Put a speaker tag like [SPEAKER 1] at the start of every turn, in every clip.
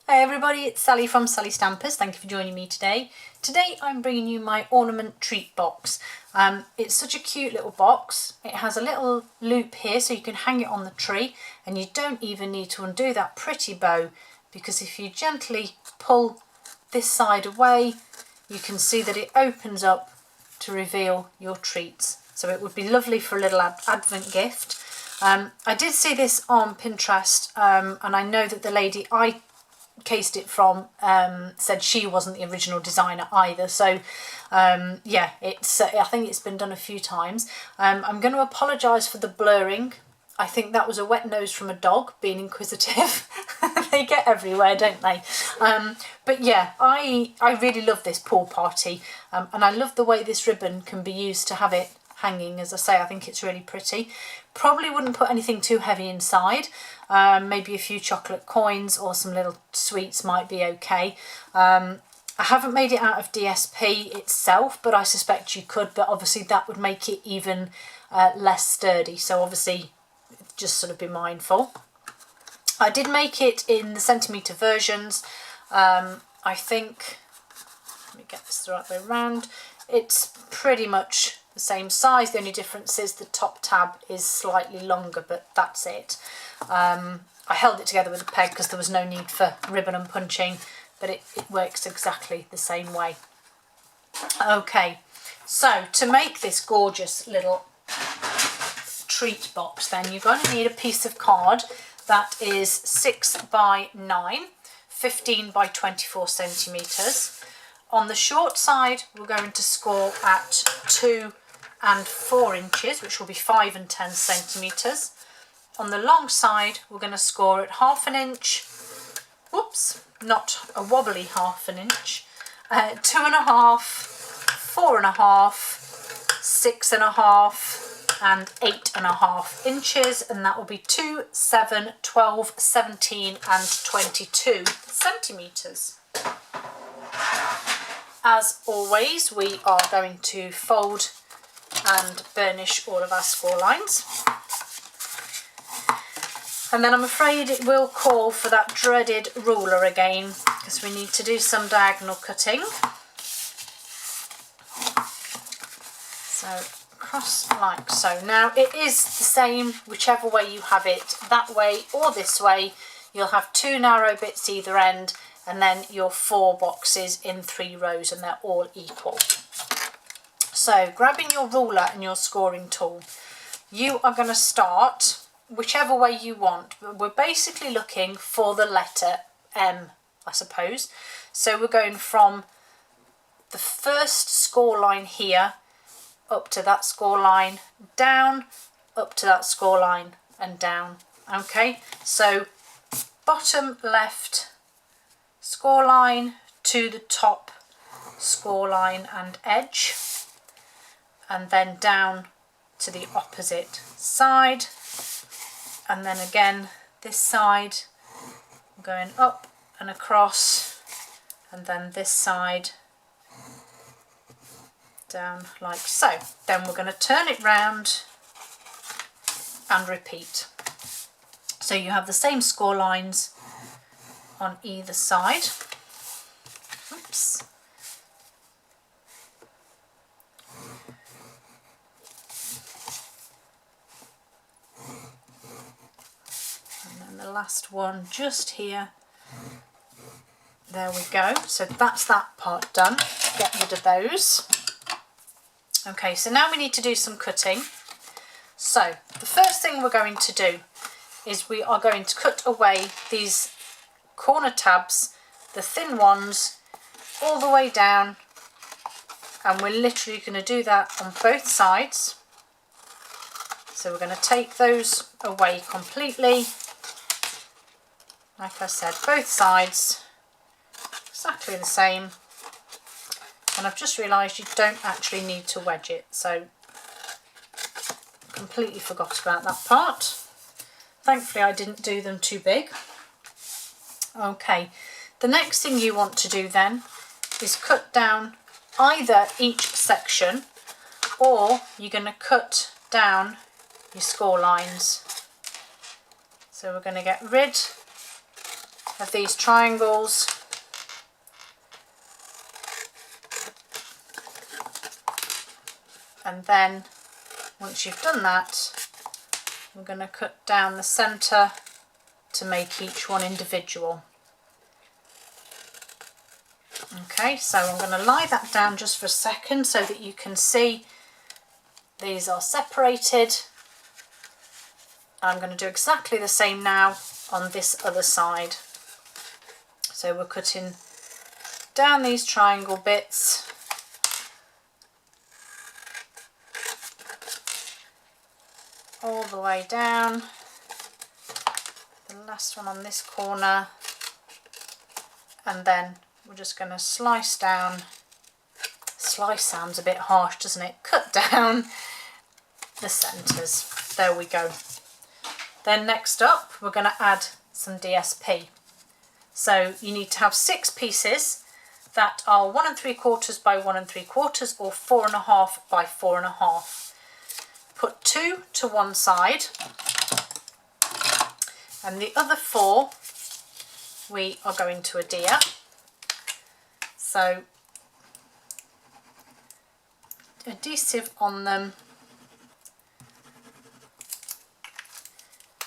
[SPEAKER 1] Hey everybody, it's Sally from Sallystampers. Thank you for joining me today. Today I'm bringing you my ornament treat box. It's such a cute little box. It has a little loop here so you can hang it on the tree, and you don't even need to undo that pretty bow, because if you gently pull this side away, you can see that it opens up to reveal your treats. So it would be lovely for a little advent gift. I did see this on Pinterest, and I know that the lady I cased it from said she wasn't the original designer either, so yeah, it's I think it's been done a few times. I'm going to apologise for the blurring. I think that was a wet nose from a dog being inquisitive. They get everywhere, don't they? But yeah, I really love this pool party, and I love the way this ribbon can be used to have it hanging. As I say, I think it's really pretty. Probably wouldn't put anything too heavy inside. Maybe a few chocolate coins or some little sweets might be okay. I haven't made it out of DSP itself, but I suspect you could, but obviously that would make it even less sturdy, so obviously just sort of be mindful. I did make it in the centimetre versions. I think, let me get this the right way around, it's pretty much the same size. The only difference is the top tab is slightly longer, but that's it. I held it together with a peg because there was no need for ribbon and punching, but it works exactly the same way. Okay, so to make this gorgeous little treat box, then you're going to need a piece of card that is 6 by 9, 15 by 24 centimetres. On the short side, we're going to score at 2 and 4 inches, which will be 5 and 10 centimetres. On the long side, we're going to score at 1/2 inch, whoops, not a wobbly 1/2 inch, 2.5, 4.5, 6.5 and 8.5 inches, and that will be 2, 7, 12, 17 and 22 centimetres. As always, we are going to fold and burnish all of our score lines. And then I'm afraid it will call for that dreaded ruler again, because we need to do some diagonal cutting. So across like so. Now it is the same whichever way you have it, that way or this way. You'll have 2 narrow bits either end, and then your 4 boxes in 3 rows, and they're all equal. So grabbing your ruler and your scoring tool, you are going to start whichever way you want, but we're basically looking for the letter M, I suppose. So we're going from the first score line here up to that score line, down, up to that score line and down. Okay, so bottom left score line to the top score line and edge, and then down to the opposite side, and then again this side going up and across, and then this side down like so. Then we're going to turn it round and repeat. So you have the same score lines on either side. Oops. And then the last one just here. There we go. So that's that part done. Get rid of those. Okay, so now we need to do some cutting. So the first thing we're going to do is we are going to cut away these corner tabs, the thin ones, all the way down, and we're literally going to do that on both sides. So we're going to take those away completely. Like I said, both sides, exactly the same. And I've just realised you don't actually need to wedge it, so completely forgot about that part. Thankfully I didn't do them too big. Okay, the next thing you want to do then is cut down either each section, or you're going to cut down your score lines. So we're going to get rid of these triangles. And then once you've done that, we're going to cut down the centre to make each one individual. Okay, so I'm going to lie that down just for a second so that you can see these are separated. I'm going to do exactly the same now on this other side. So we're cutting down these triangle bits. All the way down. The last one on this corner. And then we're just going to slice down. Slice sounds a bit harsh, doesn't it? Cut down the centres. There we go. Then next up, we're going to add some DSP. So you need to have 6 pieces that are 1 3/4 by 1 3/4 or 4.5 by 4.5. Put 2 to one side, and the other 4 we are going to adhere. So adhesive on them,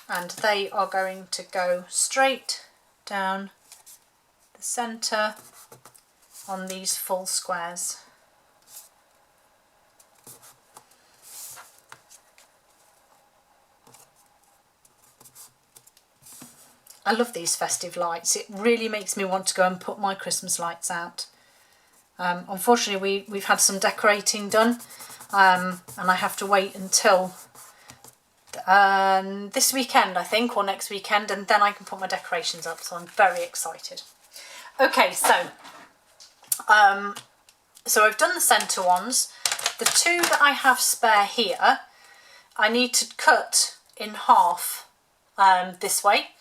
[SPEAKER 1] and they are going to go straight down the centre on these full squares. I love these festive lights. It really makes me want to go and put my Christmas lights out. Unfortunately, we've had some decorating done, and I have to wait until this weekend, I think, or next weekend, and then I can put my decorations up, so I'm very excited. Okay, so I've done the centre ones. The 2 that I have spare here, I need to cut in half this way.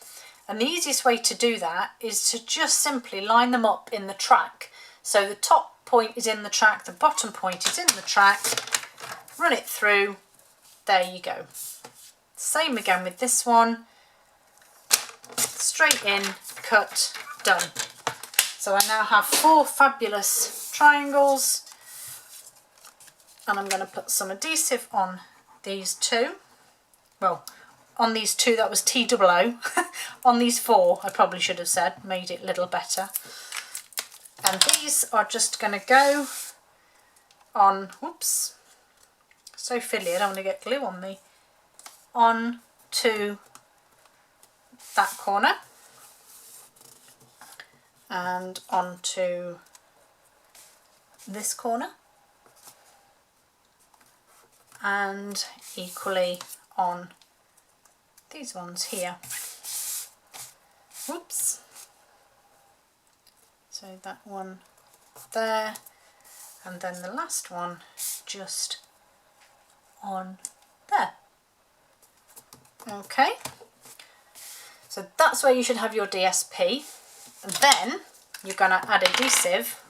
[SPEAKER 1] And the easiest way to do that is to just simply line them up in the track. So the top point is in the track, the bottom point is in the track, run it through, there you go. Same again with this one, straight in, cut, done. So I now have 4 fabulous triangles, and I'm going to put some adhesive on these 2. Well, on these 2 that was TOO. On these 4 I probably should have said, made it a little better. And these are just going to go on, whoops, so fiddly, I don't want to get glue on me, on to that corner and onto this corner, and equally on these ones here. Whoops. So that one there, and then the last one just on there. Okay, so that's where you should have your DSP, and then you're going to add adhesive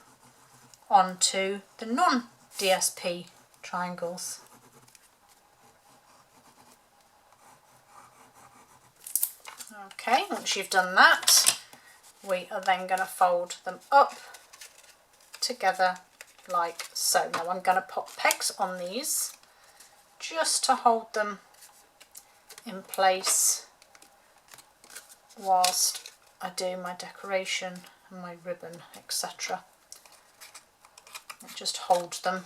[SPEAKER 1] onto the non-DSP triangles. Okay, once you've done that, we are then going to fold them up together like so. Now I'm going to put pegs on these just to hold them in place whilst I do my decoration and my ribbon, etc. Just hold them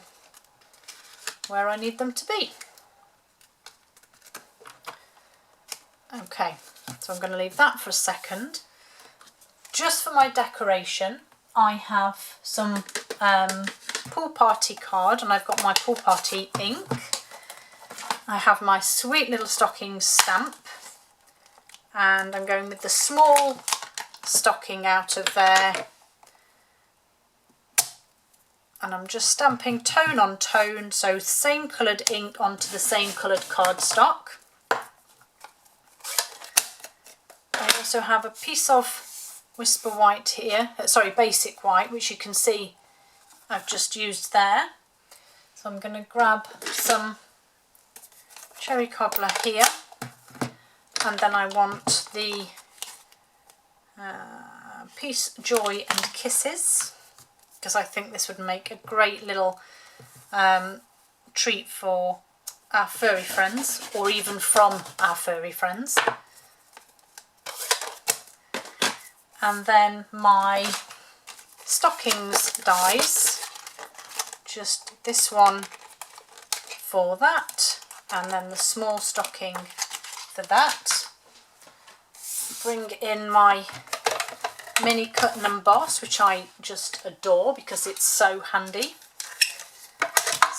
[SPEAKER 1] where I need them to be. Okay, so I'm going to leave that for a second. Just for my decoration, I have some pool party card, and I've got my pool party ink. I have my sweet little stocking stamp, and I'm going with the small stocking out of there, and I'm just stamping tone on tone, so same coloured ink onto the same coloured cardstock. I also have a piece of Whisper White here, sorry, Basic White, which you can see I've just used there. So I'm going to grab some cherry cobbler here, and then I want the Peace, Joy and Kisses, because I think this would make a great little treat for our furry friends, or even from our furry friends. And then my stockings dies, just this one for that, and then the small stocking for that. Bring in my mini cut and emboss, which I just adore because it's so handy.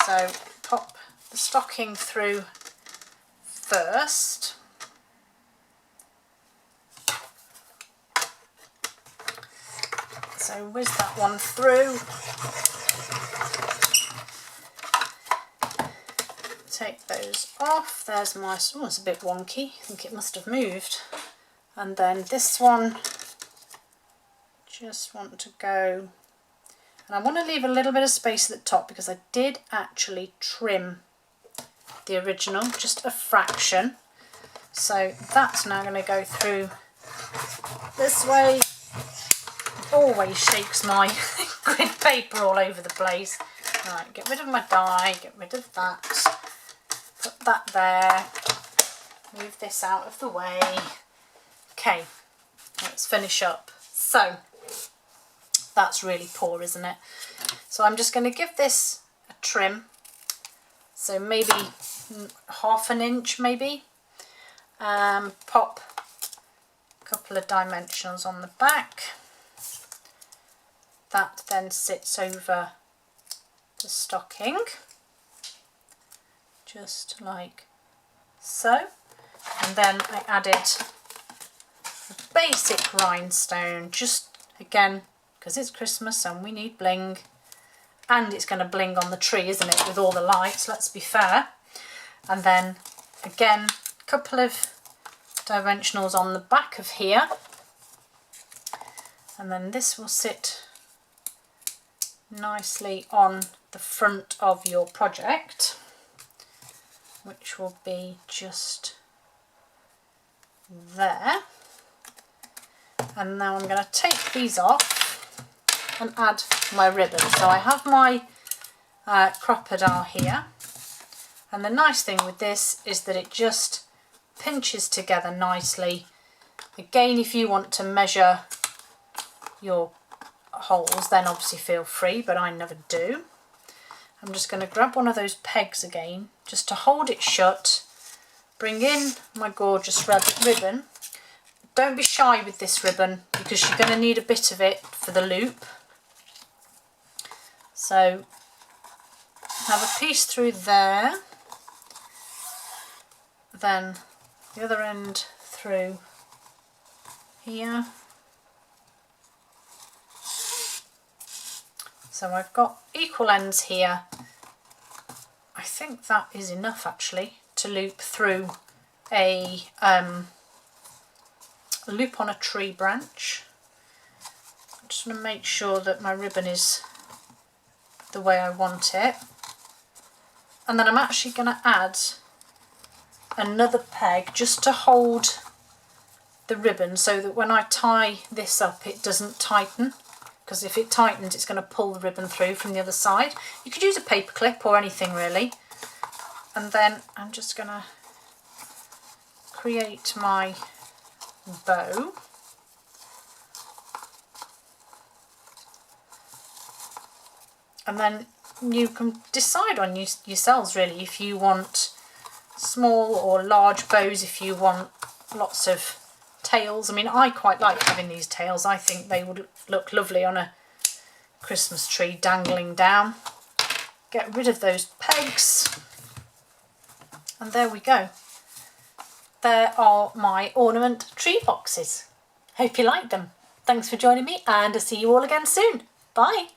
[SPEAKER 1] So pop the stocking through first. So whiz that one through. Take those off. There's my, oh, it's a bit wonky. I think it must have moved. And then this one, just want to go, and I want to leave a little bit of space at the top because I did actually trim the original, just a fraction. So that's now going to go through this way. Always shakes my grid paper all over the place. Right, get rid of my die, get rid of that, put that there, move this out of the way. Okay, let's finish up. So that's really poor, isn't it? So I'm just going to give this a trim, so maybe ½ an inch maybe. Pop a couple of dimensionals on the back. That then sits over the stocking, just like so. And then I added a basic rhinestone, just again because it's Christmas and we need bling, and it's going to bling on the tree, isn't it, with all the lights, let's be fair. And then again a couple of dimensionals on the back of here, and then this will sit nicely on the front of your project, which will be just there. And now I'm going to take these off and add my ribbon. So I have my crocodile here, and the nice thing with this is that it just pinches together nicely. Again, if you want to measure your holes, then obviously feel free, but I never do. I'm just going to grab one of those pegs again just to hold it shut, bring in my gorgeous red ribbon. Don't be shy with this ribbon because you're going to need a bit of it for the loop. So have a piece through there, then the other end through here. So I've got equal ends here. I think that is enough actually to loop through a loop on a tree branch. I just want to make sure that my ribbon is the way I want it. And then I'm actually going to add another peg just to hold the ribbon so that when I tie this up it doesn't tighten, because if it tightens it's going to pull the ribbon through from the other side. You could use a paper clip or anything really. And then I'm just going to create my bow. And then you can decide on yourselves really if you want small or large bows, if you want lots of tails. I mean, I quite like having these tails. I think they would look lovely on a Christmas tree dangling down. Get rid of those pegs. And there we go. There are my ornament tree boxes. Hope you liked them. Thanks for joining me, and I'll see you all again soon. Bye.